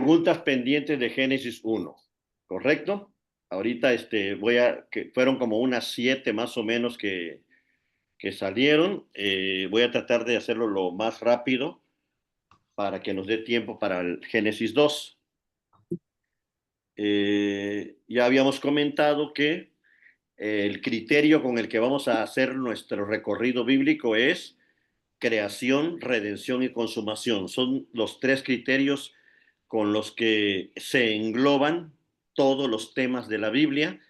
Preguntas pendientes de Génesis 1, ¿correcto? Ahorita que fueron como unas 7 más o menos que salieron. Voy a tratar de hacerlo lo más rápido para que nos dé tiempo para el Génesis 2. Ya habíamos comentado que el criterio con el que vamos a hacer nuestro recorrido bíblico es creación, redención y consumación. Son los tres criterios con los que se engloban todos los temas de la Biblia.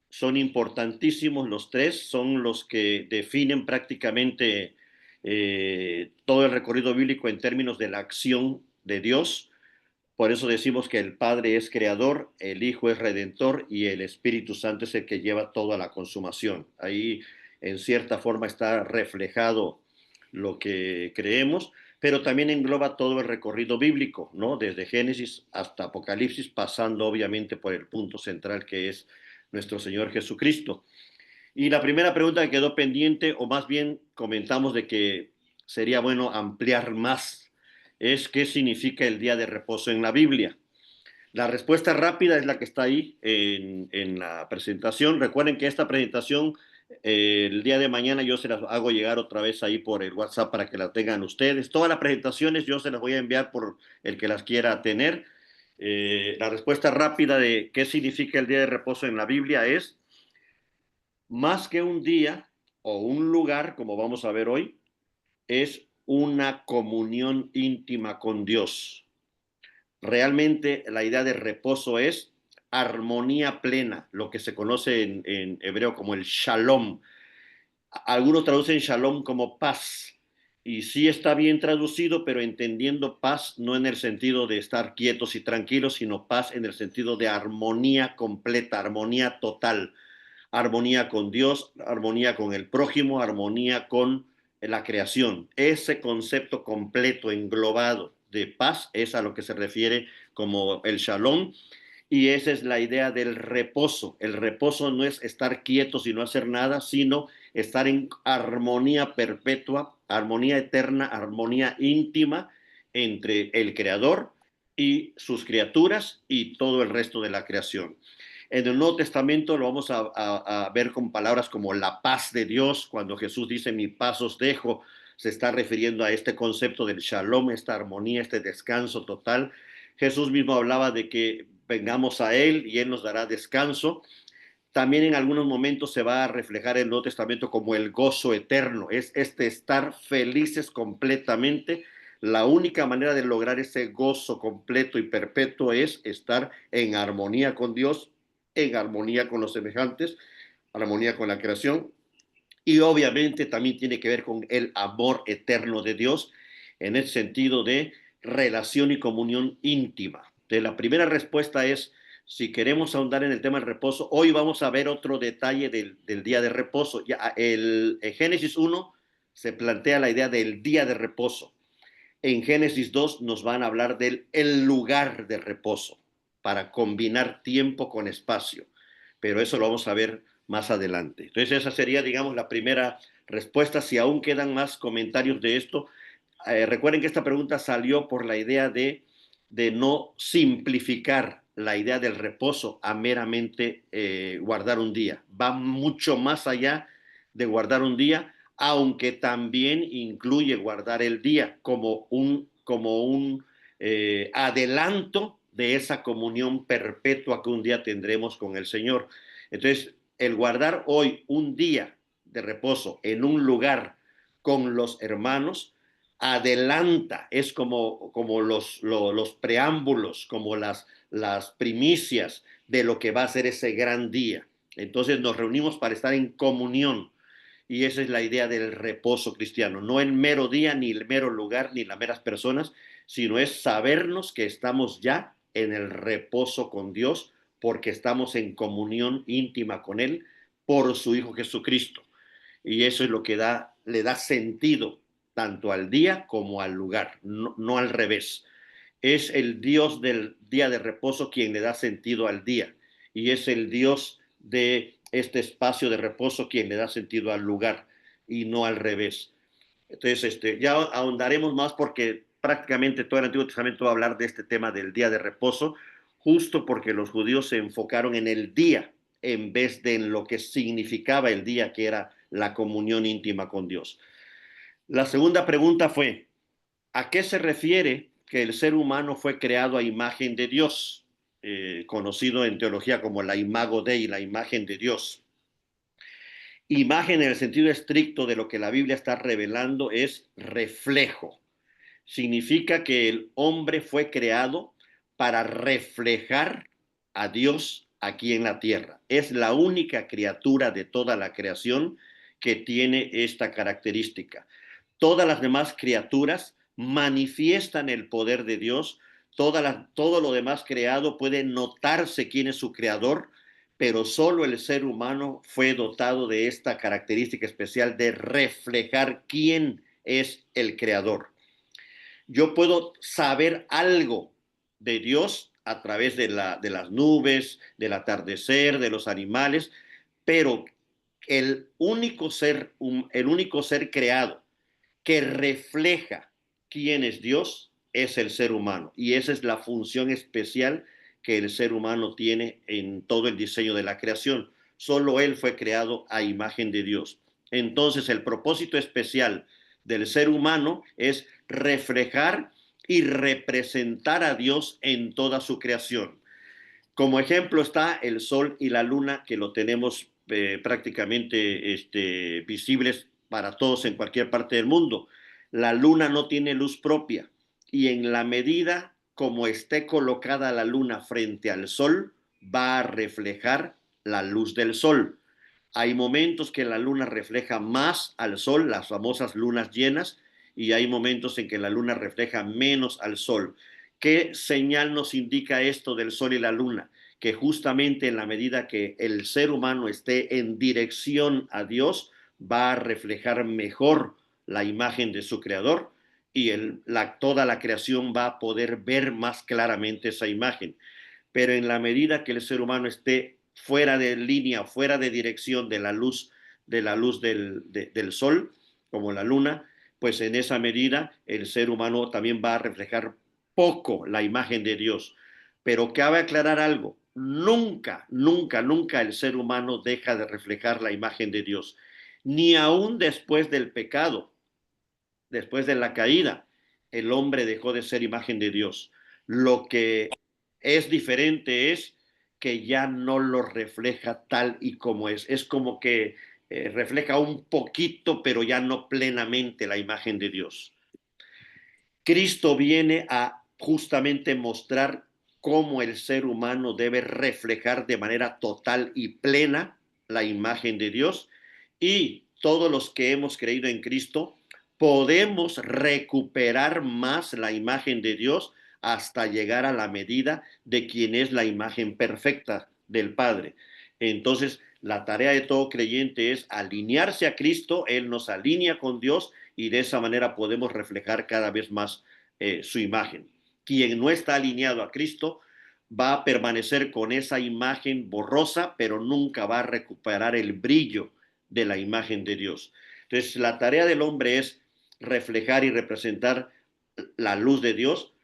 Son importantísimos los tres, son los que definen prácticamente todo el recorrido bíblico en términos de la acción de Dios. Por eso decimos que el Padre es creador, el Hijo es redentor y el Espíritu Santo es el que lleva todo a la consumación. Ahí en cierta forma está reflejado lo que creemos, pero también engloba todo el recorrido bíblico, ¿no? Desde Génesis hasta Apocalipsis, pasando obviamente por el punto central que es nuestro Señor Jesucristo. Y la primera pregunta que quedó pendiente, o más bien comentamos de que sería bueno ampliar más, es qué significa el día de reposo en la Biblia. La respuesta rápida es la que está ahí en la presentación. Recuerden que esta presentación, el día de mañana yo se las hago llegar otra vez ahí por el WhatsApp para que la tengan ustedes. Todas las presentaciones yo se las voy a enviar por el que las quiera tener. La respuesta rápida de qué significa el día de reposo en la Biblia es más que un día o un lugar, como vamos a ver hoy, es una comunión íntima con Dios. Realmente la idea de reposo es armonía plena, lo que se conoce en hebreo como el shalom. Algunos traducen shalom como paz, y sí está bien traducido, pero entendiendo paz no en el sentido de estar quietos y tranquilos, sino paz en el sentido de armonía completa, armonía total, armonía con Dios, armonía con el prójimo, armonía con la creación. Ese concepto completo, englobado de paz es a lo que se refiere como el shalom, y esa es la idea del reposo. El reposo no es estar quietos y no hacer nada, sino estar en armonía perpetua, armonía eterna, armonía íntima entre el creador y sus criaturas y todo el resto de la creación. En el Nuevo Testamento lo vamos a ver con palabras como la paz de Dios. Cuando Jesús dice mi paz os dejo, se está refiriendo a este concepto del shalom, esta armonía, este descanso total. Jesús mismo hablaba de que vengamos a Él y Él nos dará descanso. También en algunos momentos se va a reflejar en el Nuevo Testamento como el gozo eterno, es este estar felices completamente. La única manera de lograr ese gozo completo y perpetuo es estar en armonía con Dios, en armonía con los semejantes, armonía con la creación, y obviamente también tiene que ver con el amor eterno de Dios en el sentido de relación y comunión íntima. Entonces, la primera respuesta es, si queremos ahondar en el tema del reposo, hoy vamos a ver otro detalle del día de reposo. Ya, en Génesis 1 se plantea la idea del día de reposo. En Génesis 2 nos van a hablar del el lugar de reposo para combinar tiempo con espacio, pero eso lo vamos a ver más adelante. Entonces esa sería, digamos, la primera respuesta. Si aún quedan más comentarios de esto, recuerden que esta pregunta salió por la idea de no simplificar la idea del reposo a meramente guardar un día. Va mucho más allá de guardar un día, aunque también incluye guardar el día como un adelanto de esa comunión perpetua que un día tendremos con el Señor. Entonces, el guardar hoy un día de reposo en un lugar con los hermanos adelanta, es como los preámbulos, como las primicias de lo que va a ser ese gran día. Entonces nos reunimos para estar en comunión, y esa es la idea del reposo cristiano, no el mero día, ni el mero lugar, ni las meras personas, sino es sabernos que estamos ya en el reposo con Dios, porque estamos en comunión íntima con Él por su Hijo Jesucristo. Y eso es lo que le da sentido tanto al día como al lugar, no al revés. Es el Dios del día de reposo quien le da sentido al día, y es el Dios de este espacio de reposo quien le da sentido al lugar, y no al revés. Entonces, ya ahondaremos más porque prácticamente todo el Antiguo Testamento va a hablar de este tema del día de reposo, justo porque los judíos se enfocaron en el día en vez de en lo que significaba el día, que era la comunión íntima con Dios. La segunda pregunta fue, ¿a qué se refiere que el ser humano fue creado a imagen de Dios? Conocido en teología como la imago Dei, la imagen de Dios. Imagen en el sentido estricto de lo que la Biblia está revelando es reflejo. Significa que el hombre fue creado para reflejar a Dios aquí en la tierra. Es la única criatura de toda la creación que tiene esta característica. Todas las demás criaturas manifiestan el poder de Dios. Todo lo demás creado puede notarse quién es su creador, pero solo el ser humano fue dotado de esta característica especial de reflejar quién es el creador. Yo puedo saber algo de Dios a través de las nubes, del atardecer, de los animales, pero el único ser creado que refleja quién es Dios es el ser humano. Y esa es la función especial que el ser humano tiene en todo el diseño de la creación. Solo él fue creado a imagen de Dios. Entonces, el propósito especial del ser humano es reflejar y representar a Dios en toda su creación. Como ejemplo está el sol y la luna, que lo tenemos prácticamente visibles para todos en cualquier parte del mundo. La luna no tiene luz propia y en la medida como esté colocada la luna frente al sol, va a reflejar la luz del sol. Hay momentos que la luna refleja más al sol, las famosas lunas llenas, y hay momentos en que la luna refleja menos al sol. ¿Qué señal nos indica esto del sol y la luna? Que justamente en la medida que el ser humano esté en dirección a Dios, va a reflejar mejor la imagen de su creador y toda la creación va a poder ver más claramente esa imagen. Pero en la medida que el ser humano esté fuera de línea, fuera de dirección de la luz del sol, como la luna, pues en esa medida el ser humano también va a reflejar poco la imagen de Dios. Pero cabe aclarar algo, nunca, nunca, nunca el ser humano deja de reflejar la imagen de Dios, ni aún después del pecado, después de la caída, el hombre dejó de ser imagen de Dios. Lo que es diferente es que ya no lo refleja tal y como es. Es como que refleja un poquito, pero ya no plenamente la imagen de Dios. Cristo viene a justamente mostrar cómo el ser humano debe reflejar de manera total y plena la imagen de Dios, y todos los que hemos creído en Cristo podemos recuperar más la imagen de Dios hasta llegar a la medida de quien es la imagen perfecta del Padre. Entonces, la tarea de todo creyente es alinearse a Cristo. Él nos alinea con Dios y de esa manera podemos reflejar cada vez más su imagen. Quien no está alineado a Cristo va a permanecer con esa imagen borrosa, pero nunca va a recuperar el brillo de la imagen de Dios. Entonces, la tarea del hombre es reflejar y representar la luz de Dios,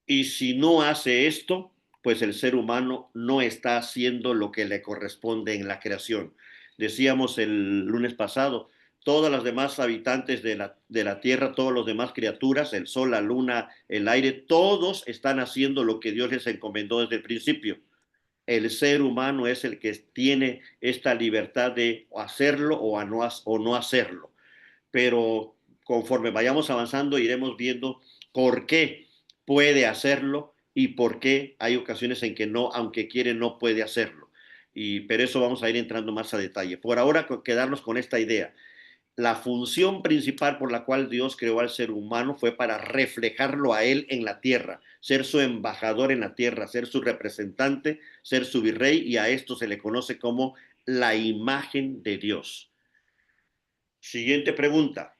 y si no hace esto, pues el ser humano no está haciendo lo que le corresponde en la creación. Decíamos el lunes pasado, todas las demás habitantes de la tierra, todas las demás criaturas, el sol, la luna, el aire, todos están haciendo lo que Dios les encomendó desde el principio. El ser humano es el que tiene esta libertad de hacerlo o no hacerlo. Pero conforme vayamos avanzando, iremos viendo por qué puede hacerlo y por qué hay ocasiones en que no, aunque quiere, no puede hacerlo. Pero eso vamos a ir entrando más a detalle. Por ahora, quedarnos con esta idea. La función principal por la cual Dios creó al ser humano fue para reflejarlo a él en la tierra, ser su embajador en la tierra, ser su representante, ser su virrey, y a esto se le conoce como la imagen de Dios. Siguiente pregunta.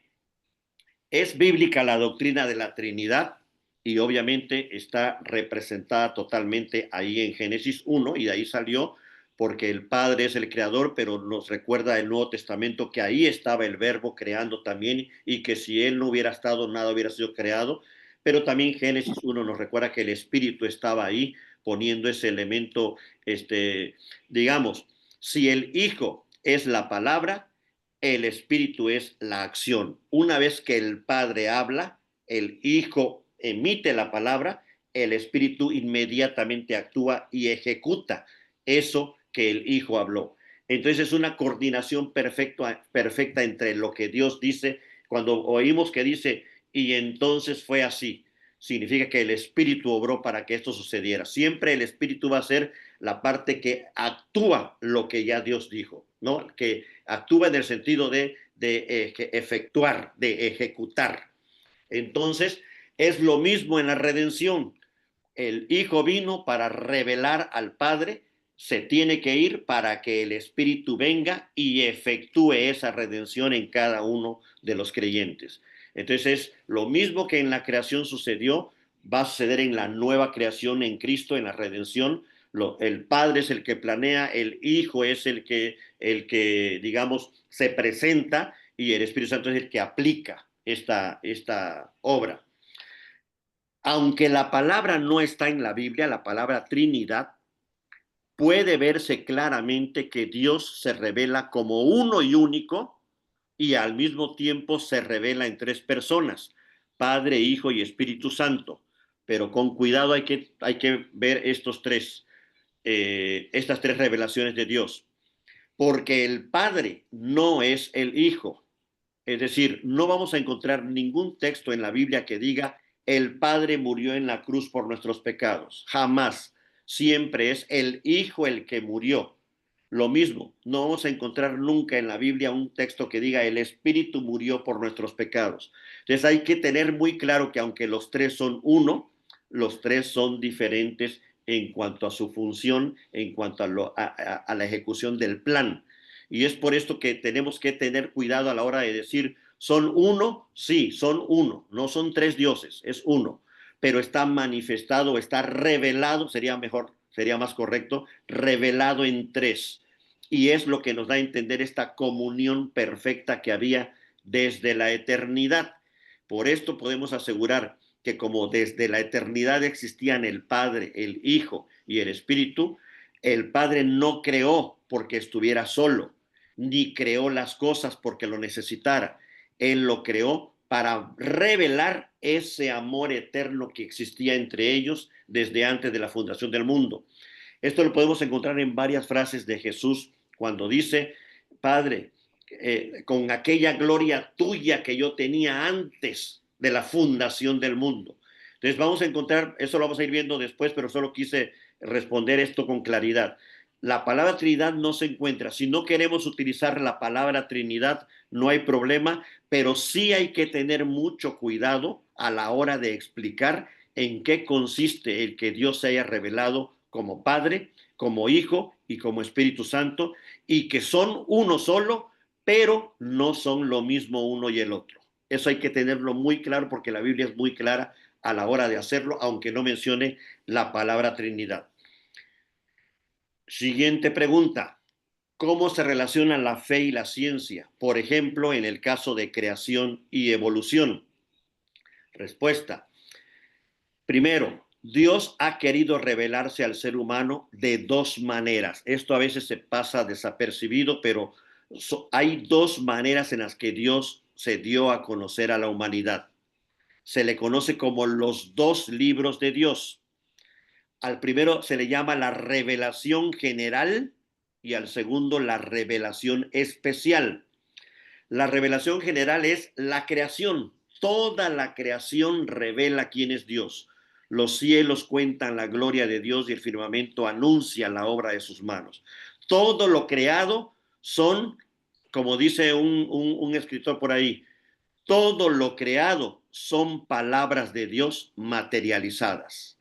¿Es bíblica la doctrina de la Trinidad? Y obviamente está representada totalmente ahí en Génesis 1, y de ahí salió porque el Padre es el creador, pero nos recuerda el Nuevo Testamento que ahí estaba el Verbo creando también, y que si Él no hubiera estado, nada hubiera sido creado. pero también Génesis 1 nos recuerda que el Espíritu estaba ahí poniendo ese elemento, digamos, si el Hijo es la palabra, el Espíritu es la acción. Una vez que el Padre habla, el Hijo emite la palabra, el Espíritu inmediatamente actúa y ejecuta eso que el Hijo habló. Entonces es una coordinación perfecta entre lo que Dios dice. Cuando oímos que dice, y entonces fue así, significa que el Espíritu obró para que esto sucediera. Siempre el Espíritu va a ser la parte que actúa lo que ya Dios dijo, ¿no? Que actúa en el sentido de efectuar, de ejecutar. Entonces, es lo mismo en la redención. El Hijo vino para revelar al Padre, se tiene que ir para que el Espíritu venga y efectúe esa redención en cada uno de los creyentes. Entonces, lo mismo que en la creación sucedió, va a suceder en la nueva creación en Cristo, en la redención. El Padre es el que planea, el Hijo es digamos, se presenta y el Espíritu Santo es el que aplica esta obra. Aunque la palabra no está en la Biblia, la palabra Trinidad, puede verse claramente que Dios se revela como uno y único y al mismo tiempo se revela en tres personas, Padre, Hijo y Espíritu Santo. Pero con cuidado hay que ver estas tres revelaciones de Dios, porque el Padre no es el Hijo. Es decir, no vamos a encontrar ningún texto en la Biblia que diga el Padre murió en la cruz por nuestros pecados. Jamás. Siempre es el Hijo el que murió. Lo mismo, no vamos a encontrar nunca en la Biblia un texto que diga el Espíritu murió por nuestros pecados. Entonces hay que tener muy claro que aunque los tres son uno, los tres son diferentes en cuanto a su función, en cuanto a la ejecución del plan. Y es por esto que tenemos que tener cuidado a la hora de decir, ¿son uno? Sí, son uno. No son tres dioses, es uno. Pero está manifestado, está revelado, sería mejor, sería más correcto, revelado en tres. Y es lo que nos da a entender esta comunión perfecta que había desde la eternidad. Por esto podemos asegurar que como desde la eternidad existían el Padre, el Hijo y el Espíritu, el Padre no creó porque estuviera solo, ni creó las cosas porque lo necesitara. Él lo creó para revelar ese amor eterno que existía entre ellos desde antes de la fundación del mundo. Esto lo podemos encontrar en varias frases de Jesús cuando dice, Padre, con aquella gloria tuya que yo tenía antes de la fundación del mundo. Entonces vamos a encontrar, eso lo vamos a ir viendo después, pero solo quise responder esto con claridad. La palabra Trinidad no se encuentra. Si no queremos utilizar la palabra Trinidad, no hay problema, pero sí hay que tener mucho cuidado a la hora de explicar en qué consiste el que Dios se haya revelado como Padre, como Hijo y como Espíritu Santo, y que son uno solo, pero no son lo mismo uno y el otro. Eso hay que tenerlo muy claro porque la Biblia es muy clara a la hora de hacerlo, aunque no mencione la palabra Trinidad. Siguiente pregunta. ¿Cómo se relacionan la fe y la ciencia? Por ejemplo, en el caso de creación y evolución. Respuesta. Primero, Dios ha querido revelarse al ser humano de dos maneras. Esto a veces se pasa desapercibido, pero hay dos maneras en las que Dios se dio a conocer a la humanidad. Se le conoce como los dos libros de Dios. Al primero se le llama la revelación general y al segundo la revelación especial. La revelación general es la creación. Toda la creación revela quién es Dios. Los cielos cuentan la gloria de Dios y el firmamento anuncia la obra de sus manos. Todo lo creado son, como dice un escritor por ahí, todo lo creado son palabras de Dios materializadas.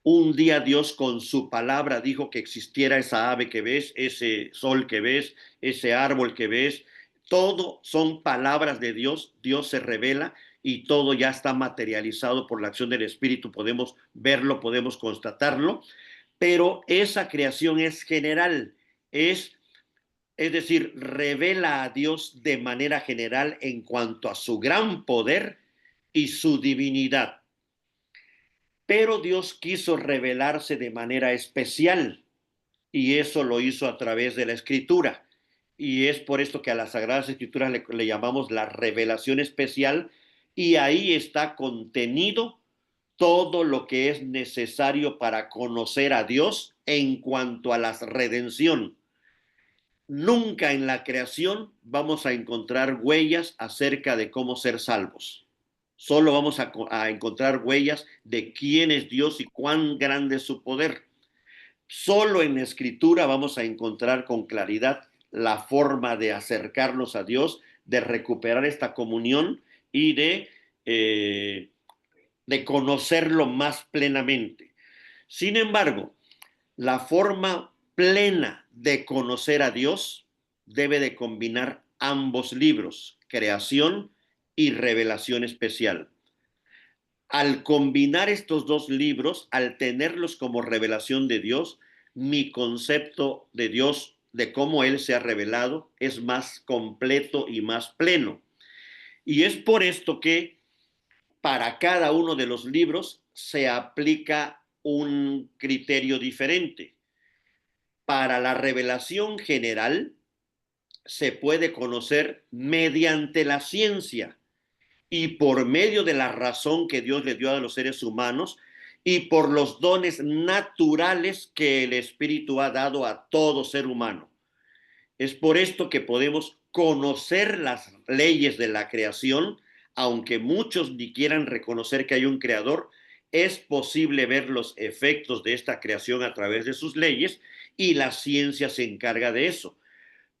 Un día Dios con su palabra dijo que existiera esa ave que ves, ese sol que ves, ese árbol que ves. Todo son palabras de Dios. Dios se revela y todo ya está materializado por la acción del Espíritu. Podemos verlo, podemos constatarlo, pero esa creación es general, es decir, revela a Dios de manera general en cuanto a su gran poder y su divinidad. Pero Dios quiso revelarse de manera especial y eso lo hizo a través de la Escritura. Y es por esto que a las Sagradas Escrituras le llamamos la revelación especial y ahí está contenido todo lo que es necesario para conocer a Dios en cuanto a la redención. Nunca en la creación vamos a encontrar huellas acerca de cómo ser salvos. Solo vamos a encontrar huellas de quién es Dios y cuán grande es su poder. Solo en la Escritura vamos a encontrar con claridad la forma de acercarnos a Dios, de recuperar esta comunión y de conocerlo más plenamente. Sin embargo, la forma plena de conocer a Dios debe de combinar ambos libros, creación y revelación especial. Al combinar estos dos libros, al tenerlos como revelación de Dios, mi concepto de Dios, de cómo Él se ha revelado, es más completo y más pleno. Y es por esto que para cada uno de los libros se aplica un criterio diferente. Para la revelación general se puede conocer mediante la ciencia y por medio de la razón que Dios le dio a los seres humanos y por los dones naturales que el Espíritu ha dado a todo ser humano. Es por esto que podemos conocer las leyes de la creación, aunque muchos ni quieran reconocer que hay un creador, es posible ver los efectos de esta creación a través de sus leyes y la ciencia se encarga de eso.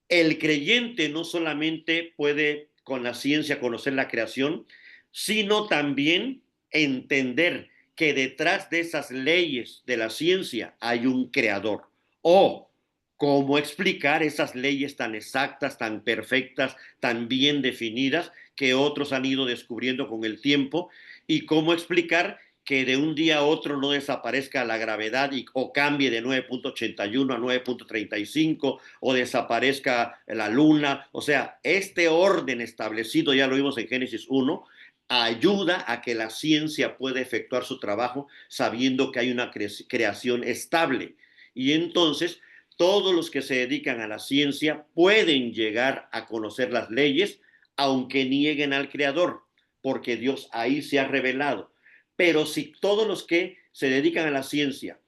El creyente no solamente puede con la ciencia conocer la creación, sino también entender que detrás de esas leyes de la ciencia hay un creador. O cómo explicar esas leyes tan exactas, tan perfectas, tan bien definidas que otros han ido descubriendo con el tiempo y cómo explicar que de un día a otro no desaparezca la gravedad o cambie de 9.81 a 9.35 o desaparezca la luna. O sea, este orden establecido, ya lo vimos en Génesis 1, ayuda a que la ciencia pueda efectuar su trabajo sabiendo que hay una creación estable. Y entonces, todos los que se dedican a la ciencia pueden llegar a conocer las leyes, aunque nieguen al Creador, porque Dios ahí se ha revelado. Pero si todos los que se dedican a la ciencia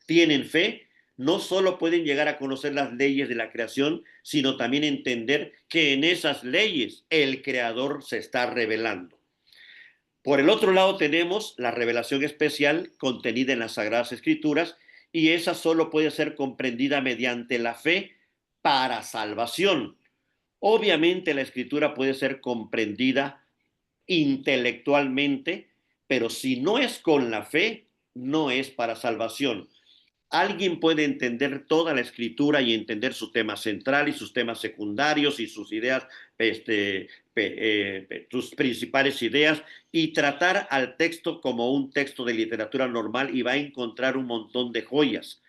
tienen fe, no solo pueden llegar a conocer las leyes de la creación, sino también entender que en esas leyes el Creador se está revelando. Por el otro lado tenemos la revelación especial contenida en las Sagradas Escrituras y esa solo puede ser comprendida mediante la fe para salvación. Obviamente la Escritura puede ser comprendida intelectualmente, pero si no es con la fe, no es para salvación. Alguien puede entender toda la escritura y entender su tema central y sus temas secundarios y sus ideas, sus principales ideas y tratar al texto como un texto de literatura normal y va a encontrar un montón de joyas.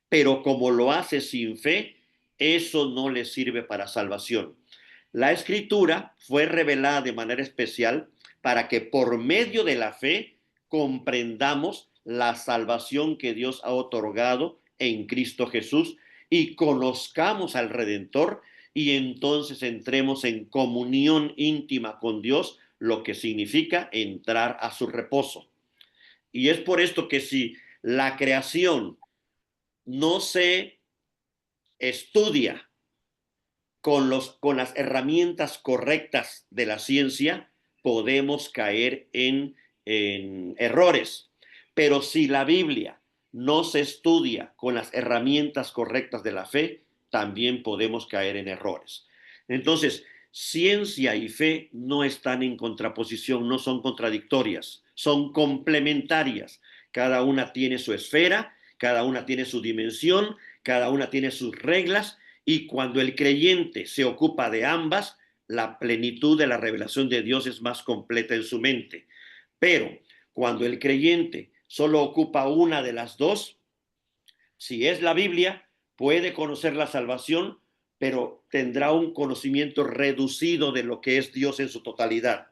Pero como lo hace sin fe, eso no le sirve para salvación. La escritura fue revelada de manera especial para que por medio de la fe comprendamos la salvación que Dios ha otorgado en Cristo Jesús y conozcamos al Redentor y entonces entremos en comunión íntima con Dios, lo que significa entrar a su reposo. Y es por esto que si la creación no se estudia con las herramientas correctas de la ciencia, podemos caer en errores. Pero si la Biblia no se estudia con las herramientas correctas de la fe, también podemos caer en errores. Entonces, ciencia y fe no están en contraposición, no son contradictorias, son complementarias. Cada una tiene su esfera, cada una tiene su dimensión, cada una tiene sus reglas y cuando el creyente se ocupa de ambas, la plenitud de la revelación de Dios es más completa en su mente. Pero cuando el creyente solo ocupa una de las dos, si es la Biblia, puede conocer la salvación, pero tendrá un conocimiento reducido de lo que es Dios en su totalidad.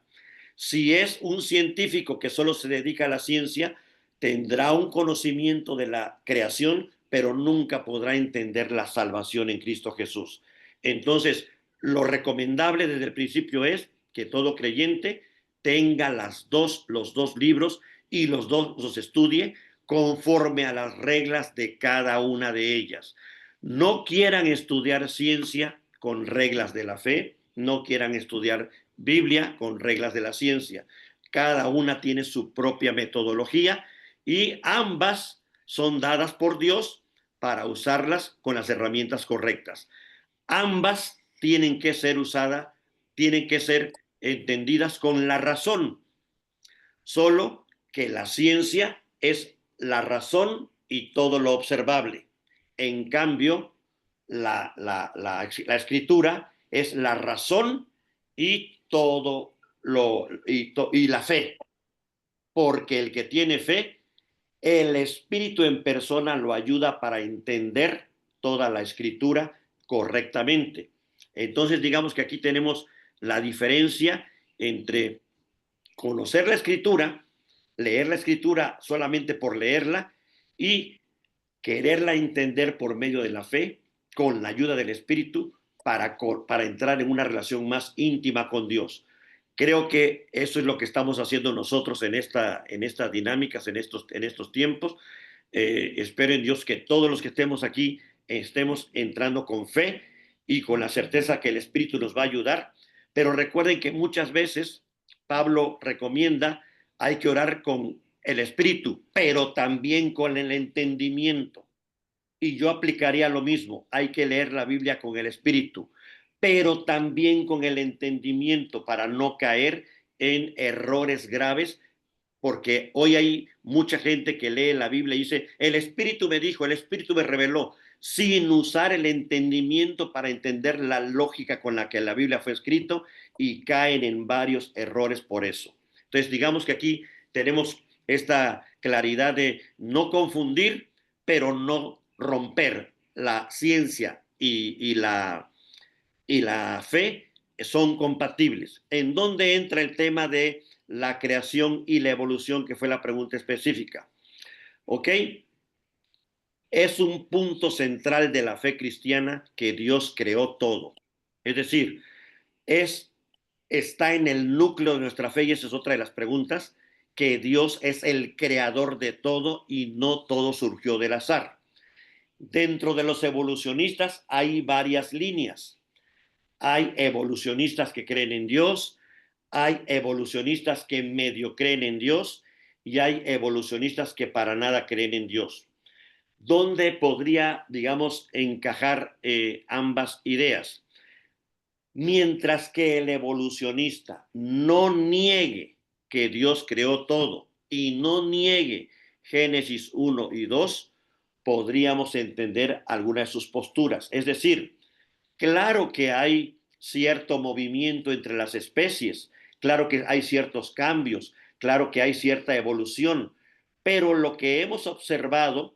Si es un científico que solo se dedica a la ciencia, tendrá un conocimiento de la creación, pero nunca podrá entender la salvación en Cristo Jesús. Entonces, lo recomendable desde el principio es que todo creyente tenga los dos libros y los dos los estudie conforme a las reglas de cada una de ellas. No quieran estudiar ciencia con reglas de la fe, no quieran estudiar Biblia con reglas de la ciencia. Cada una tiene su propia metodología y ambas son dadas por Dios para usarlas con las herramientas correctas. Ambas tienen que ser usadas, tienen que ser entendidas con la razón, solo que la ciencia es la razón y todo lo observable. En cambio, la escritura es la razón y todo y la fe, porque el que tiene fe, el Espíritu en persona lo ayuda para entender toda la escritura correctamente. Entonces, digamos que aquí tenemos la diferencia entre conocer la escritura, leer la escritura solamente por leerla y quererla entender por medio de la fe, con la ayuda del Espíritu, para entrar en una relación más íntima con Dios. Creo que eso es lo que estamos haciendo nosotros en estas dinámicas, en estos tiempos. Espero en Dios que todos los que estemos aquí estemos entrando con fe y con la certeza que el Espíritu nos va a ayudar. Pero recuerden que muchas veces Pablo recomienda, hay que orar con el Espíritu, pero también con el entendimiento. Y yo aplicaría lo mismo, hay que leer la Biblia con el Espíritu, pero también con el entendimiento para no caer en errores graves, porque hoy hay mucha gente que lee la Biblia y dice, el Espíritu me dijo, el Espíritu me reveló, sin usar el entendimiento para entender la lógica con la que la Biblia fue escrito, y caen en varios errores por eso. Entonces, digamos que aquí tenemos esta claridad de no confundir, pero no romper. La ciencia y la fe son compatibles. ¿En dónde entra el tema de la creación y la evolución, que fue la pregunta específica? ¿Ok? Es un punto central de la fe cristiana que Dios creó todo. Es decir, está en el núcleo de nuestra fe, y esa es otra de las preguntas, que Dios es el creador de todo y no todo surgió del azar. Dentro de los evolucionistas hay varias líneas. Hay evolucionistas que creen en Dios, hay evolucionistas que medio creen en Dios y hay evolucionistas que para nada creen en Dios. ¿Dónde podría, digamos, encajar ambas ideas? Mientras que el evolucionista no niegue que Dios creó todo y no niegue Génesis 1 y 2, podríamos entender alguna de sus posturas. Es decir, claro que hay cierto movimiento entre las especies, claro que hay ciertos cambios, claro que hay cierta evolución, pero lo que hemos observado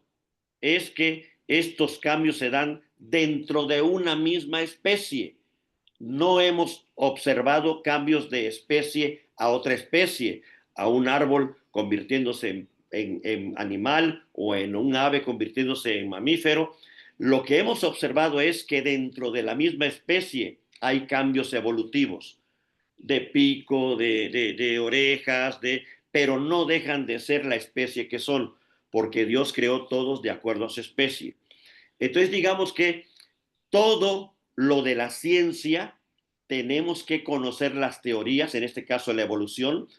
es que estos cambios se dan dentro de una misma especie. No hemos observado cambios de especie a otra especie, a un árbol convirtiéndose en animal o en un ave convirtiéndose en mamífero. Lo que hemos observado es que dentro de la misma especie hay cambios evolutivos, de pico, de orejas, pero no dejan de ser la especie que son, porque Dios creó todos de acuerdo a su especie. Entonces, digamos que todo lo de la ciencia tenemos que conocer las teorías, en este caso la evolución,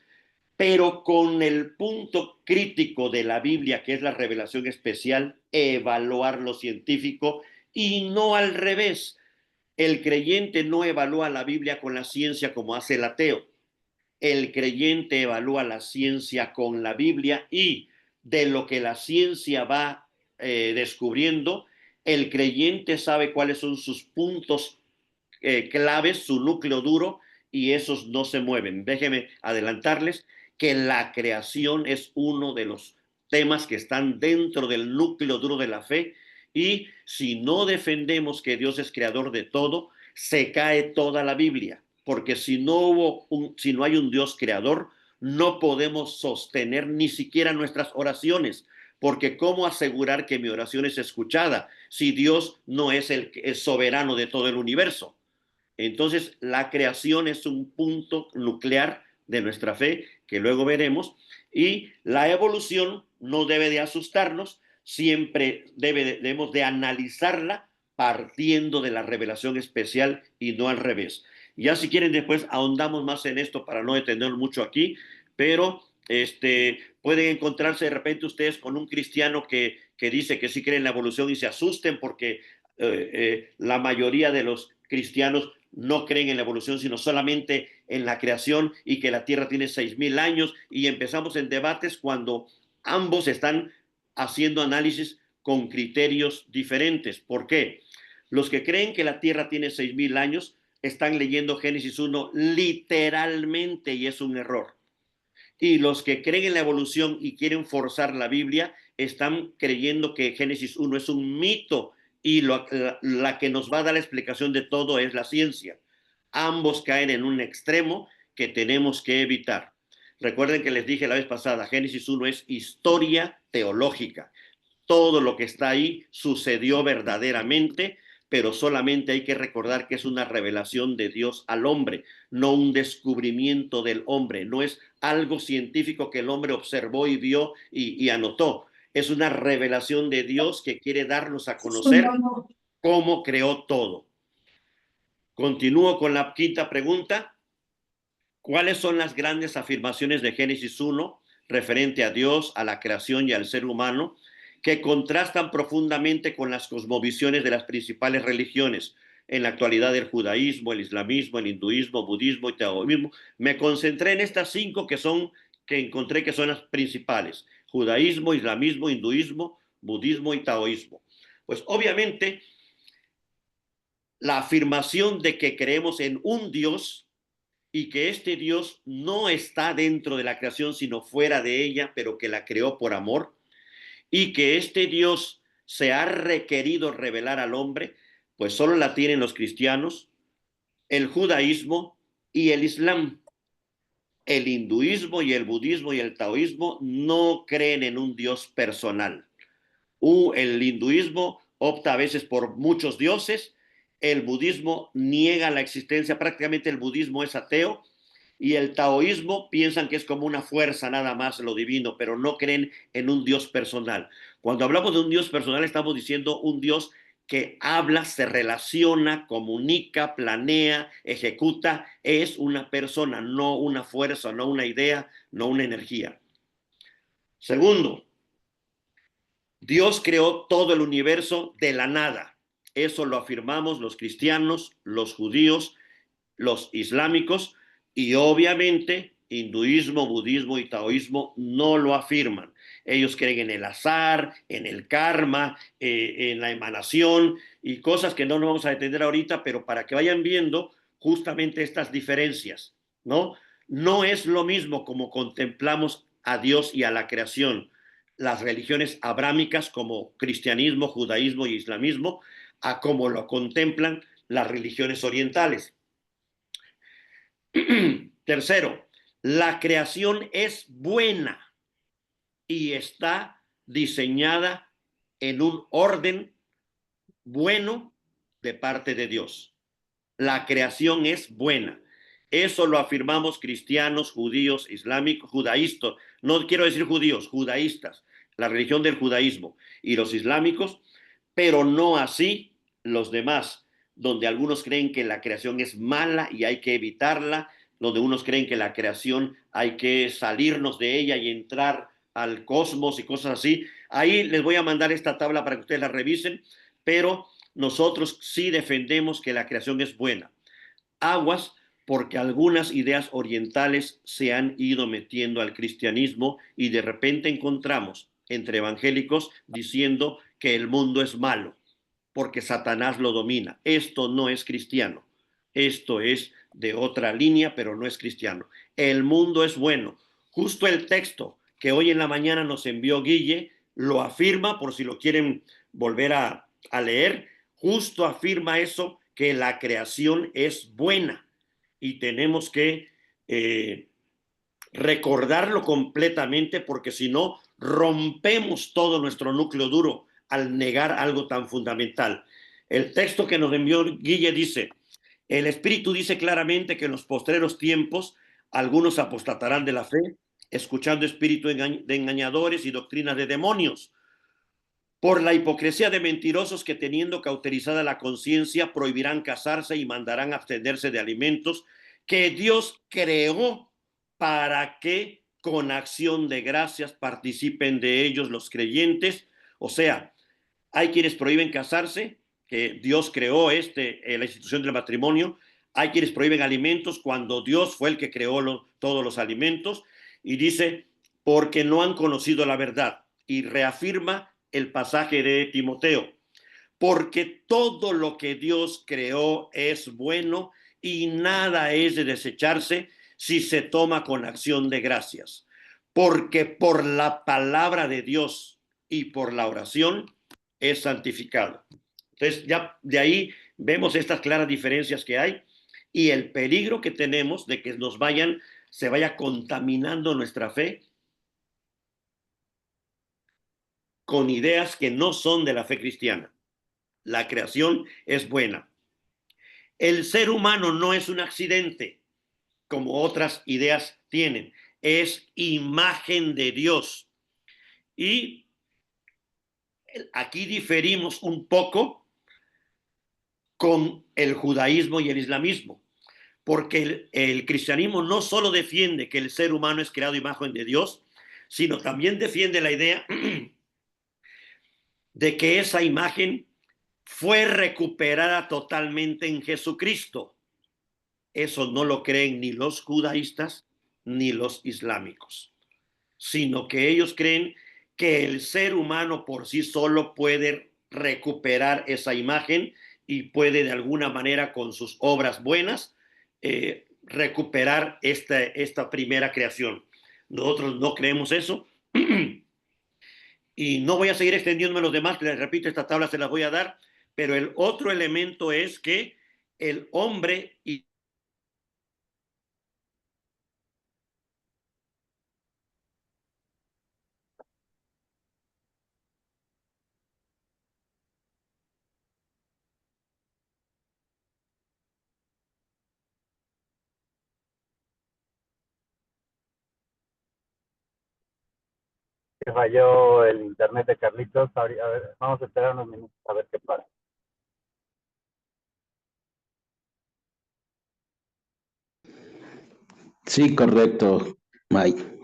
pero con el punto crítico de la Biblia, que es la revelación especial, evaluar lo científico y no al revés. El creyente no evalúa la Biblia con la ciencia como hace el ateo. El creyente evalúa la ciencia con la Biblia, y de lo que la ciencia va descubriendo, el creyente sabe cuáles son sus puntos claves, su núcleo duro, y esos no se mueven. Déjenme adelantarles que la creación es uno de los temas que están dentro del núcleo duro de la fe, y si no defendemos que Dios es creador de todo, se cae toda la Biblia, porque si no hay un Dios creador, no podemos sostener ni siquiera nuestras oraciones, porque ¿cómo asegurar que mi oración es escuchada si Dios no es el soberano de todo el universo? Entonces, la creación es un punto nuclear de nuestra fe, que luego veremos, y la evolución no debe de asustarnos, siempre debemos de analizarla partiendo de la revelación especial y no al revés. Ya si quieren después ahondamos más en esto para no detener mucho aquí, pero pueden encontrarse de repente ustedes con un cristiano que dice que sí cree en la evolución y se asusten porque la mayoría de los cristianos no creen en la evolución, sino solamente en la creación y que la Tierra tiene 6.000 años y empezamos en debates cuando ambos están haciendo análisis con criterios diferentes. ¿Por qué? Los que creen que la Tierra tiene 6.000 años están leyendo Génesis 1 literalmente y es un error. Y los que creen en la evolución y quieren forzar la Biblia están creyendo que Génesis 1 es un mito y la que nos va a dar la explicación de todo es la ciencia. Ambos caen en un extremo que tenemos que evitar. Recuerden que les dije la vez pasada, Génesis 1 es historia teológica. Todo lo que está ahí sucedió verdaderamente, pero solamente hay que recordar que es una revelación de Dios al hombre, no un descubrimiento del hombre, no es algo científico que el hombre observó y vio y anotó. Es una revelación de Dios que quiere darnos a conocer cómo creó todo. Continúo con la quinta pregunta. ¿Cuáles son las grandes afirmaciones de Génesis 1 referente a Dios, a la creación y al ser humano, que contrastan profundamente con las cosmovisiones de las principales religiones? En la actualidad, el judaísmo, el islamismo, el hinduismo, budismo y taoísmo. Me concentré en estas 5 que encontré que son las principales: judaísmo, islamismo, hinduismo, budismo y taoísmo. Pues obviamente la afirmación de que creemos en un Dios y que este Dios no está dentro de la creación, sino fuera de ella, pero que la creó por amor, y que este Dios se ha requerido revelar al hombre, pues solo la tienen los cristianos, el judaísmo y el islam. El hinduismo y el budismo y el taoísmo no creen en un Dios personal. El hinduismo opta a veces por muchos dioses, el budismo niega la existencia, prácticamente el budismo es ateo, y el taoísmo piensan que es como una fuerza nada más lo divino, pero no creen en un Dios personal. Cuando hablamos de un Dios personal estamos diciendo un Dios que habla, se relaciona, comunica, planea, ejecuta, es una persona, no una fuerza, no una idea, no una energía. Segundo, Dios creó todo el universo de la nada. Eso lo afirmamos los cristianos, los judíos, los islámicos y obviamente hinduismo, budismo y taoísmo no lo afirman. Ellos creen en el azar, en el karma, en la emanación y cosas que no nos vamos a detener ahorita, pero para que vayan viendo justamente estas diferencias, ¿no? No es lo mismo como contemplamos a Dios y a la creación las religiones abrámicas como cristianismo, judaísmo y islamismo, a como lo contemplan las religiones orientales. Tercero, la creación es buena y está diseñada en un orden bueno de parte de Dios. La creación es buena. Eso lo afirmamos cristianos, judíos, islámicos, judaístas. No quiero decir judíos, judaístas, la religión del judaísmo y los islámicos, pero no así los demás, donde algunos creen que la creación es mala y hay que evitarla, donde unos creen que la creación hay que salirnos de ella y entrar al cosmos y cosas así. Ahí les voy a mandar esta tabla para que ustedes la revisen, pero nosotros sí defendemos que la creación es buena. Aguas, porque algunas ideas orientales se han ido metiendo al cristianismo y de repente encontramos entre evangélicos diciendo que el mundo es malo porque Satanás lo domina. Esto no es cristiano. Esto es de otra línea, pero no es cristiano. El mundo es bueno. Justo el texto que hoy en la mañana nos envió Guille lo afirma, por si lo quieren volver a leer, justo afirma eso, que la creación es buena y tenemos que recordarlo completamente, porque si no, rompemos todo nuestro núcleo duro al negar algo tan fundamental. El texto que nos envió Guille dice: el Espíritu dice claramente que en los postreros tiempos algunos apostatarán de la fe, escuchando espíritu de engañadores y doctrinas de demonios, por la hipocresía de mentirosos que, teniendo cauterizada la conciencia, prohibirán casarse y mandarán abstenerse de alimentos que Dios creó para que con acción de gracias participen de ellos los creyentes. O sea, hay quienes prohíben casarse, que Dios creó la institución del matrimonio. Hay quienes prohíben alimentos cuando Dios fue el que creó todos los alimentos. Y dice, porque no han conocido la verdad. Y reafirma el pasaje de Timoteo, porque todo lo que Dios creó es bueno y nada es de desecharse si se toma con acción de gracias. Porque por la palabra de Dios y por la oración es santificado. Entonces, ya de ahí vemos estas claras diferencias que hay y el peligro que tenemos de que se vaya contaminando nuestra fe con ideas que no son de la fe cristiana. La creación es buena. El ser humano no es un accidente, como otras ideas tienen. Es imagen de Dios. Y aquí diferimos un poco con el judaísmo y el islamismo, porque el cristianismo no solo defiende que el ser humano es creado imagen de Dios, sino también defiende la idea de que esa imagen fue recuperada totalmente en Jesucristo. Eso no lo creen ni los judaístas ni los islámicos, sino que ellos creen que el ser humano por sí solo puede recuperar esa imagen y puede de alguna manera con sus obras buenas recuperar esta primera creación. Nosotros no creemos eso. Y no voy a seguir extendiéndome los demás, les repito, esta tabla se las voy a dar, pero el otro elemento es que el hombre y Que falló el internet de Carlitos. A ver, vamos a esperar unos minutos a ver qué pasa. Sí, correcto, Mike.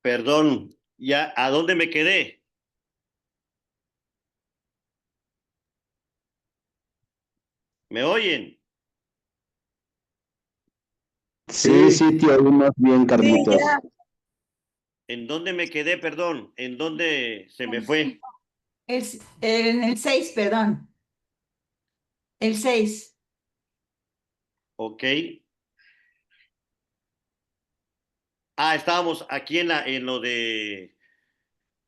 perdón, ya, ¿a dónde me quedé? ¿Me oyen? Sí, Sí, sí, te oímos bien, Sí, Carlitos. ya. ¿En dónde me quedé, perdón? ¿En dónde se me fue? En el 6, perdón. El 6. Ok. Ah, estábamos aquí en lo de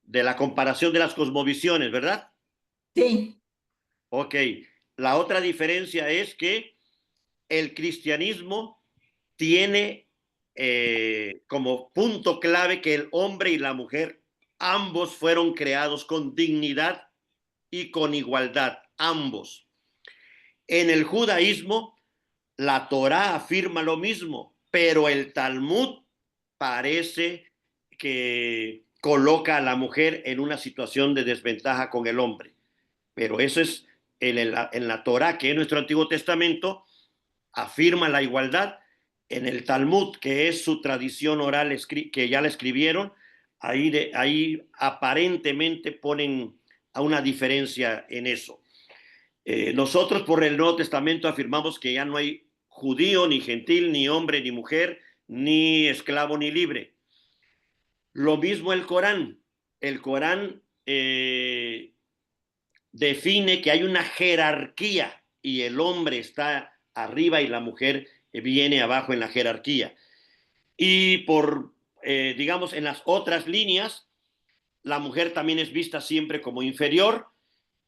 la comparación de las cosmovisiones, ¿verdad? Sí. Ok. La otra diferencia es que el cristianismo tiene como punto clave que el hombre y la mujer ambos fueron creados con dignidad y con igualdad, ambos. En el judaísmo, la Torá afirma lo mismo, pero el Talmud parece que coloca a la mujer en una situación de desventaja con el hombre. Pero eso es en la Torá, que es nuestro Antiguo Testamento, afirma la igualdad en el Talmud, que es su tradición oral que ya la escribieron, ahí aparentemente ponen a una diferencia en eso. Nosotros por el Nuevo Testamento afirmamos que ya no hay judío, ni gentil, ni hombre, ni mujer, ni esclavo, ni libre. Lo mismo el Corán. El Corán define que hay una jerarquía y el hombre está arriba y la mujer viene abajo en la jerarquía. Y digamos, en las otras líneas, la mujer también es vista siempre como inferior,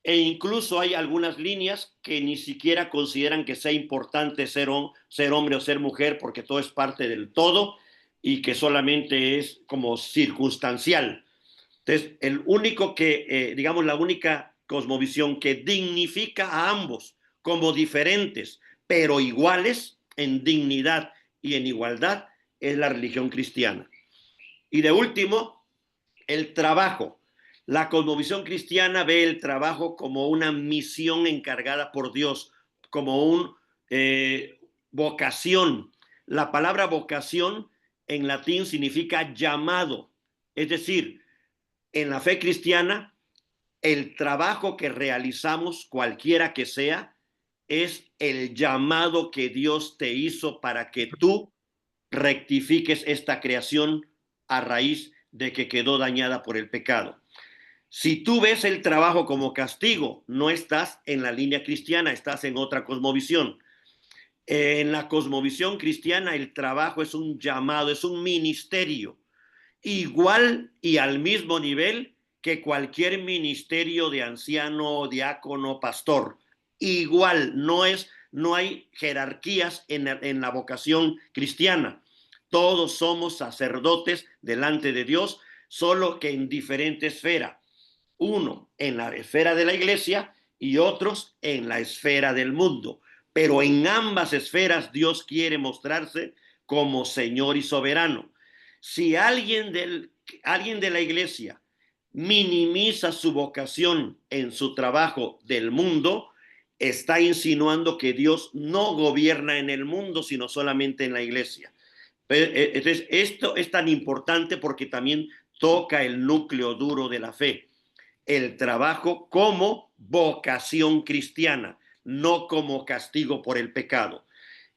e incluso hay algunas líneas que ni siquiera consideran que sea importante ser hombre o ser mujer, porque todo es parte del todo y que solamente es como circunstancial. Entonces, digamos, la única cosmovisión que dignifica a ambos como diferentes, pero iguales en dignidad y en igualdad, es la religión cristiana. Y de último, el trabajo. La cosmovisión cristiana ve el trabajo como una misión encargada por Dios, como una vocación. La palabra vocación en latín significa llamado. Es decir, en la fe cristiana, el trabajo que realizamos, cualquiera que sea, es el llamado que Dios te hizo para que tú rectifiques esta creación a raíz de que quedó dañada por el pecado. Si tú ves el trabajo como castigo, no estás en la línea cristiana, estás en otra cosmovisión. En la cosmovisión cristiana, el trabajo es un llamado, es un ministerio, igual y al mismo nivel que cualquier ministerio de anciano, diácono, pastor. Igual, no hay jerarquías en la vocación cristiana. Todos somos sacerdotes delante de Dios, solo que en diferente esfera. Uno en la esfera de la iglesia y otros en la esfera del mundo. Pero en ambas esferas Dios quiere mostrarse como Señor y soberano. Si alguien de la iglesia minimiza su vocación en su trabajo del mundo, está insinuando que Dios no gobierna en el mundo, sino solamente en la iglesia. Entonces, esto es tan importante porque también toca el núcleo duro de la fe. El trabajo como vocación cristiana, no como castigo por el pecado.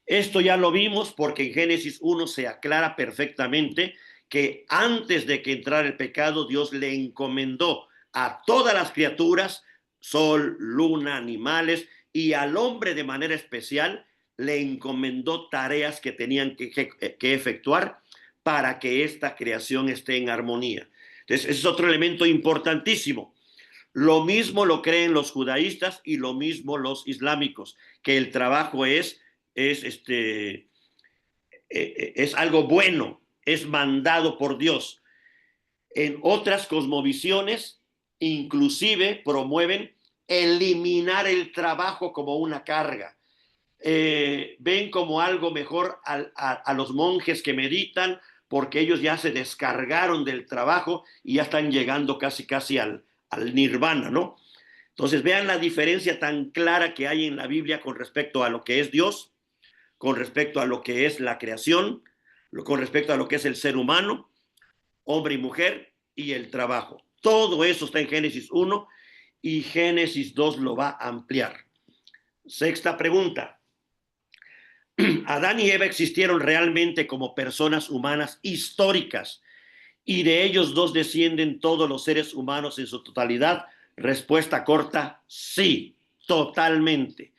Esto ya lo vimos porque en Génesis 1 se aclara perfectamente que antes de que entrara el pecado, Dios le encomendó a todas las criaturas, sol, luna, animales, y al hombre de manera especial le encomendó tareas que tenían que efectuar para que esta creación esté en armonía. Entonces, ese es otro elemento importantísimo. Lo mismo lo creen los judaístas y lo mismo los islámicos, que el trabajo es algo bueno, es mandado por Dios. En otras cosmovisiones, inclusive promueven eliminar el trabajo como una carga. Ven como algo mejor a los monjes que meditan, porque ellos ya se descargaron del trabajo y ya están llegando casi al nirvana, ¿no? Entonces vean la diferencia tan clara que hay en la Biblia con respecto a lo que es Dios, con respecto a lo que es la creación, con respecto a lo que es el ser humano, hombre y mujer, y el trabajo. Todo eso está en Génesis 1 y Génesis 2 lo va a ampliar. Sexta pregunta. ¿Adán y Eva existieron realmente como personas humanas históricas y de ellos dos descienden todos los seres humanos en su totalidad? Respuesta corta, sí, totalmente.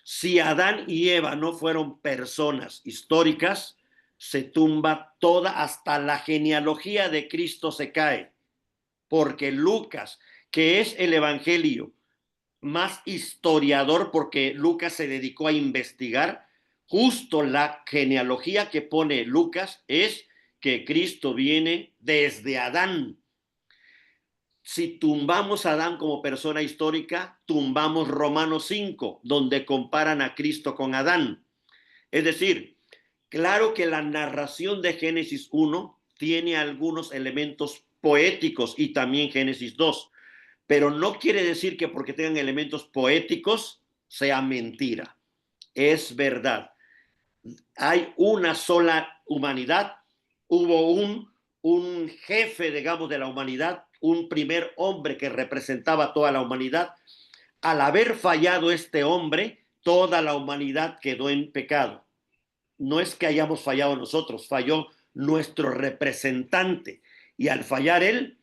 Si Adán y Eva no fueron personas históricas, se tumba toda, hasta la genealogía de Cristo se cae, porque Lucas, que es el evangelio más historiador, porque Lucas se dedicó a investigar, justo la genealogía que pone Lucas es que Cristo viene desde Adán. Si tumbamos a Adán como persona histórica, tumbamos Romanos 5, donde comparan a Cristo con Adán. Es decir, claro que la narración de Génesis 1 tiene algunos elementos poéticos y también Génesis 2, pero no quiere decir que porque tengan elementos poéticos sea mentira. Es verdad. hay una sola humanidad, hubo un jefe, digamos, de la humanidad, un primer hombre que representaba toda la humanidad. Al haber fallado este hombre, toda la humanidad quedó en pecado. No es que hayamos fallado nosotros, falló nuestro representante. Y al fallar él,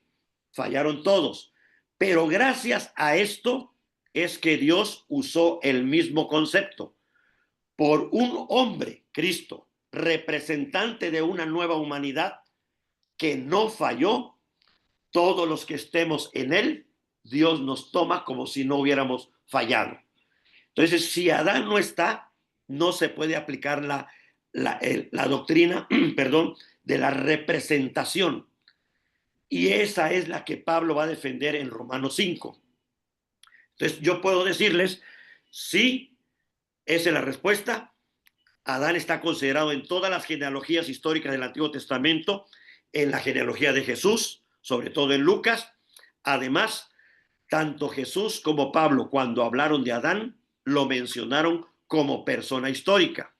fallaron todos. Pero gracias a esto es que Dios usó el mismo concepto. Por un hombre, Cristo, representante de una nueva humanidad que no falló, todos los que estemos en él, Dios nos toma como si no hubiéramos fallado. Entonces, si Adán no está, no se puede aplicar la doctrina, perdón, de la representación. Y esa es la que Pablo va a defender en Romanos 5. Entonces, yo puedo decirles, sí, esa es la respuesta. Adán está considerado en todas las genealogías históricas del Antiguo Testamento, en la genealogía de Jesús, sobre todo en Lucas. Además, tanto Jesús como Pablo, cuando hablaron de Adán, lo mencionaron como persona histórica.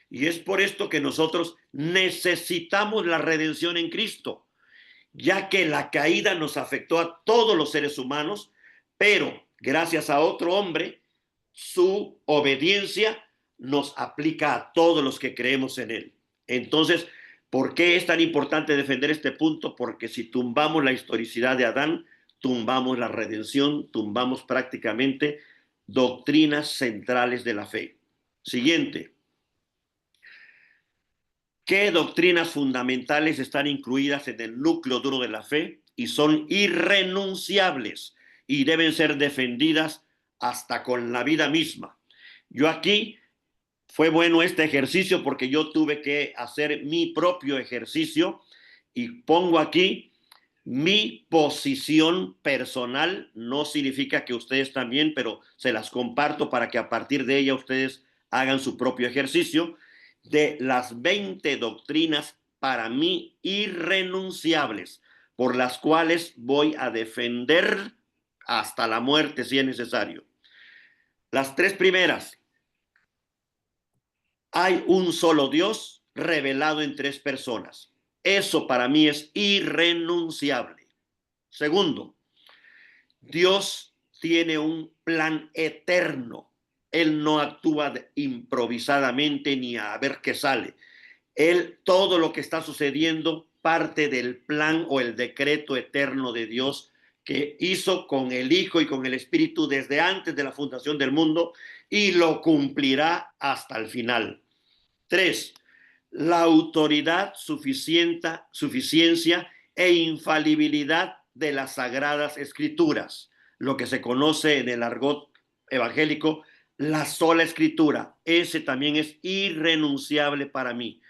Y es por esto que nosotros necesitamos la redención en Cristo, ya que la caída nos afectó a todos los seres humanos, pero gracias a otro hombre, su obediencia nos aplica a todos los que creemos en él. Entonces, ¿por qué es tan importante defender este punto? Porque si tumbamos la historicidad de Adán, tumbamos la redención, tumbamos prácticamente doctrinas centrales de la fe. Siguiente. ¿Qué doctrinas fundamentales están incluidas en el núcleo duro de la fe y son irrenunciables y deben ser defendidas hasta con la vida misma? Yo aquí fue bueno este ejercicio porque yo tuve que hacer mi propio ejercicio y pongo aquí mi posición personal. No significa que ustedes también, pero se las comparto para que a partir de ella ustedes hagan su propio ejercicio de las 20 doctrinas para mí irrenunciables, por las cuales voy a defender hasta la muerte si es necesario. Las tres primeras: hay un solo Dios revelado en tres personas. Eso para mí es irrenunciable. Segundo, Dios tiene un plan eterno. Él no actúa improvisadamente ni a ver qué sale. Él, todo lo que está sucediendo parte del plan o el decreto eterno de Dios que hizo con el Hijo y con el Espíritu desde antes de la fundación del mundo y lo cumplirá hasta el final. 3. La autoridad, suficiencia e infalibilidad de las Sagradas Escrituras, lo que se conoce en el argot evangélico, la sola Escritura. Ese también es irrenunciable para mí.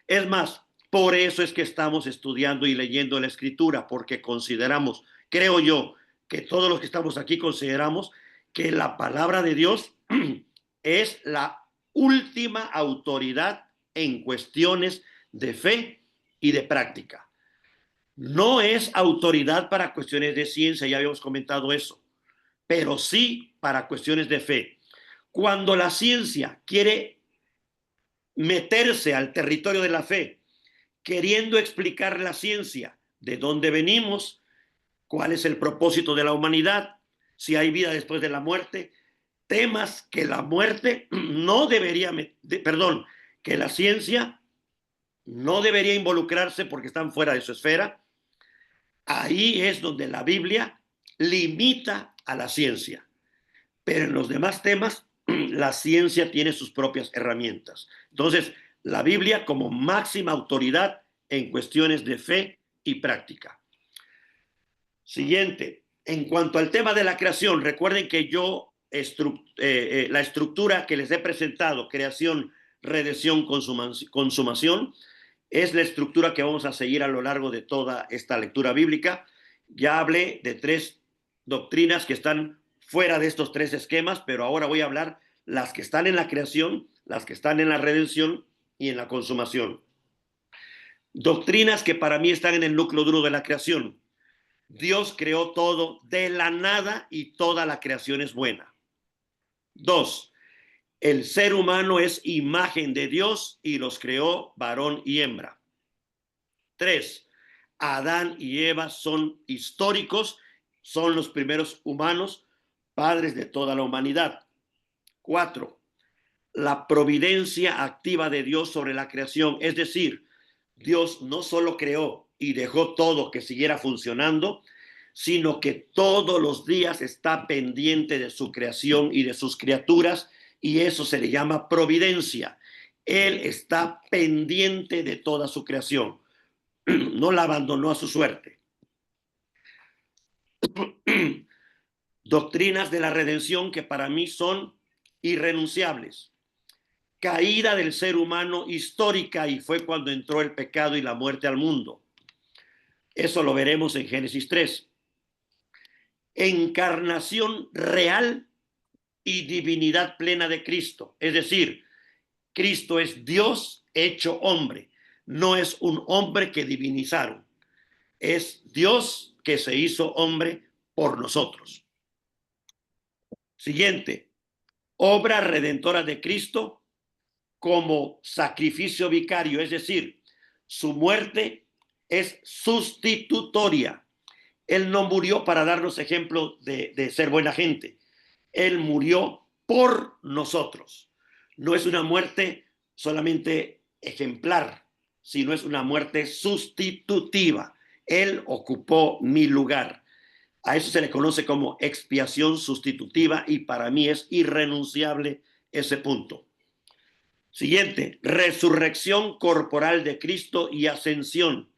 Es más, por eso es que estamos estudiando y leyendo la Escritura, porque consideramos, creo yo, que todos los que estamos aquí consideramos que la palabra de Dios es la última autoridad en cuestiones de fe y de práctica. No es autoridad para cuestiones de ciencia, ya habíamos comentado eso, pero sí para cuestiones de fe. Cuando la ciencia quiere meterse al territorio de la fe, queriendo explicar la ciencia, de dónde venimos, cuál es el propósito de la humanidad, si hay vida después de la muerte, temas que la muerte no debería, que la ciencia no debería involucrarse porque están fuera de su esfera. Ahí es donde la Biblia limita a la ciencia. Pero en los demás temas, la ciencia tiene sus propias herramientas. Entonces, la Biblia como máxima autoridad en cuestiones de fe y práctica. Siguiente. En cuanto al tema de la creación, recuerden que yo la estructura que les he presentado, creación, redención, consumación, es la estructura que vamos a seguir a lo largo de toda esta lectura bíblica. Ya hablé de 3 doctrinas que están fuera de estos 3 esquemas, pero ahora voy a hablar las que están en la creación, las que están en la redención y en la consumación. Doctrinas que para mí están en el núcleo duro de la creación. Dios creó todo de la nada y toda la creación es buena. 2. El ser humano es imagen de Dios y los creó varón y hembra. 3. Adán y Eva son históricos, son los primeros humanos, padres de toda la humanidad. 4. La providencia activa de Dios sobre la creación, es decir, Dios no solo creó y dejó todo que siguiera funcionando, sino que todos los días está pendiente de su creación y de sus criaturas, y eso se le llama providencia. Él está pendiente de toda su creación. No la abandonó a su suerte. Doctrinas de la redención que para mí son irrenunciables. Caída del ser humano histórica, y fue cuando entró el pecado y la muerte al mundo. Eso lo veremos en Génesis 3. Encarnación real y divinidad plena de Cristo. Es decir, Cristo es Dios hecho hombre. No es un hombre que divinizaron. Es Dios que se hizo hombre por nosotros. Siguiente. Obra redentora de Cristo como sacrificio vicario. Es decir, su muerte es sustitutoria. Él no murió para darnos ejemplo de ser buena gente. Él murió por nosotros. No es una muerte solamente ejemplar, sino es una muerte sustitutiva. Él ocupó mi lugar. A eso se le conoce como expiación sustitutiva, y para mí es irrenunciable ese punto. Siguiente, resurrección corporal de Cristo y ascensión,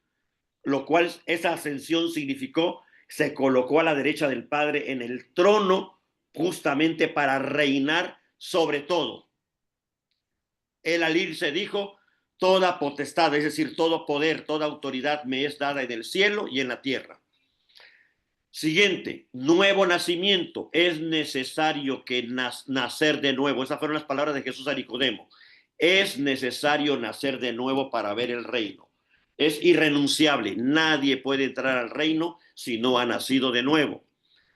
lo cual esa ascensión significó, se colocó a la derecha del Padre en el trono justamente para reinar sobre todo. Él al irse dijo, toda potestad, es decir, todo poder, toda autoridad me es dada en el cielo y en la tierra. Siguiente, nuevo nacimiento. Es necesario que nacer de nuevo. Esas fueron las palabras de Jesús a Nicodemo. Es necesario nacer de nuevo para ver el reino. Es irrenunciable. Nadie puede entrar al reino si no ha nacido de nuevo.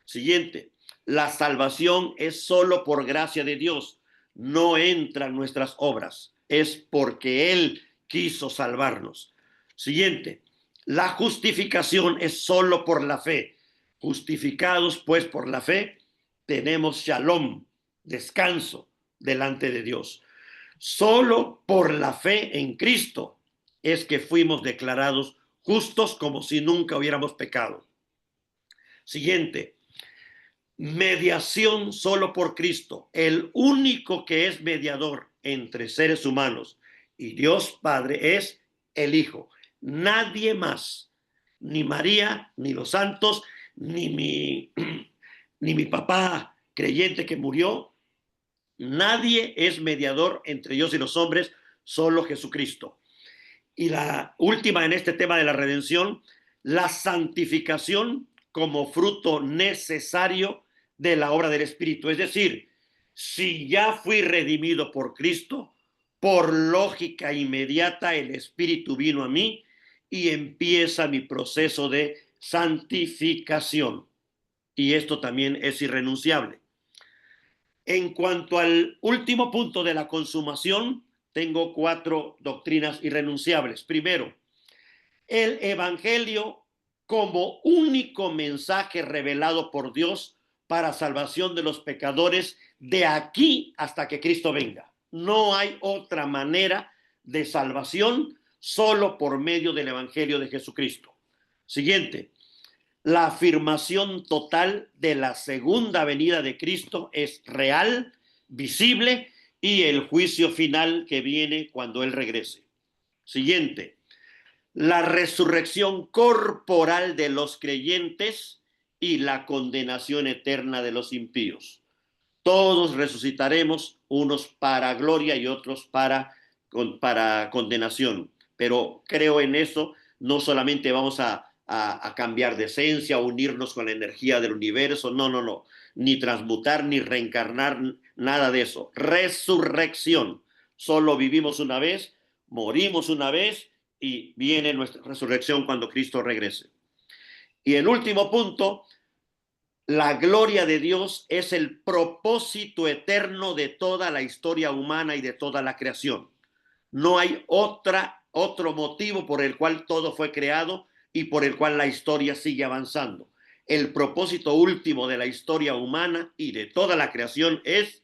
Siguiente, la salvación es solo por gracia de Dios. No entran nuestras obras. Es porque Él quiso salvarnos. Siguiente, la justificación es solo por la fe. Justificados pues por la fe, tenemos shalom, descanso delante de Dios. Solo por la fe en Cristo es que fuimos declarados justos como si nunca hubiéramos pecado. Siguiente, mediación solo por Cristo, el único que es mediador entre seres humanos y Dios Padre es el Hijo. Nadie más, ni María, ni los santos, ni mi papá creyente que murió. Nadie es mediador entre Dios y los hombres, solo Jesucristo. Y la última en este tema de la redención, la santificación como fruto necesario de la obra del Espíritu. Es decir, si ya fui redimido por Cristo, por lógica inmediata el Espíritu vino a mí y empieza mi proceso de santificación. Y esto también es irrenunciable. En cuanto al último punto de la consumación, tengo 4 doctrinas irrenunciables. Primero, el Evangelio como único mensaje revelado por Dios para salvación de los pecadores de aquí hasta que Cristo venga. No hay otra manera de salvación, solo por medio del Evangelio de Jesucristo. Siguiente, la afirmación total de la segunda venida de Cristo es real, visible, y el juicio final que viene cuando Él regrese. Siguiente, la resurrección corporal de los creyentes y la condenación eterna de los impíos. Todos resucitaremos, unos para gloria y otros para condenación. Pero creo en eso, no solamente vamos a cambiar de esencia, unirnos con la energía del universo, no, ni transmutar, ni reencarnar, nada de eso. Resurrección, solo vivimos una vez, morimos una vez y viene nuestra resurrección cuando Cristo regrese. Y el último punto, La gloria de Dios es el propósito eterno de toda la historia humana y de toda la creación. No hay otro motivo por el cual todo fue creado y por el cual la historia sigue avanzando. El propósito último de la historia humana y de toda la creación es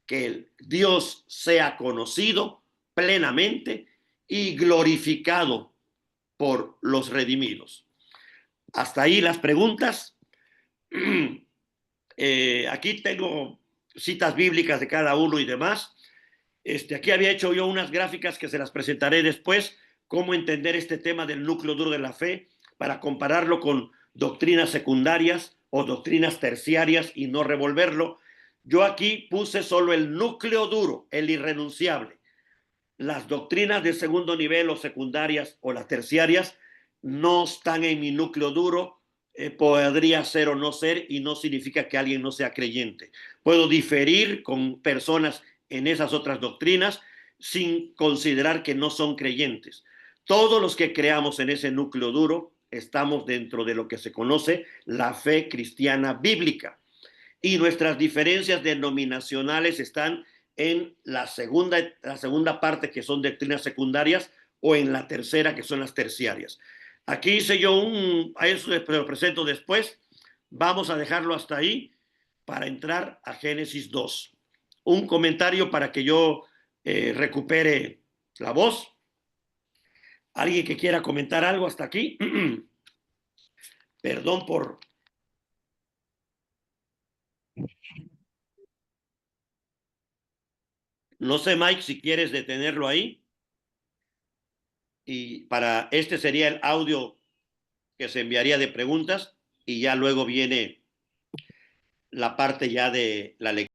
que el Dios sea conocido plenamente y glorificado por los redimidos. Hasta ahí las preguntas. Aquí tengo citas bíblicas de cada uno y demás. Aquí había hecho yo unas gráficas que se las presentaré después, cómo entender este tema del núcleo duro de la fe para compararlo con doctrinas secundarias o doctrinas terciarias y no revolverlo. Yo aquí puse solo el núcleo duro, el irrenunciable. Las doctrinas de segundo nivel o secundarias o las terciarias no están en mi núcleo duro. Podría ser o no ser y no significa que alguien no sea creyente. Puedo diferir con personas en esas otras doctrinas sin considerar que no son creyentes. Todos los que creamos en ese núcleo duro estamos dentro de lo que se conoce la fe cristiana bíblica y nuestras diferencias denominacionales están en la segunda parte, que son doctrinas secundarias, o en la tercera, que son las terciarias. Aquí hice yo a eso lo presento después. Vamos a dejarlo hasta ahí para entrar a Génesis 2. Un comentario para que yo recupere la voz. ¿Alguien que quiera comentar algo hasta aquí? Perdón por... No sé, Mike, si quieres detenerlo ahí. Y para este sería el audio que se enviaría de preguntas y ya luego viene la parte ya de la lectura.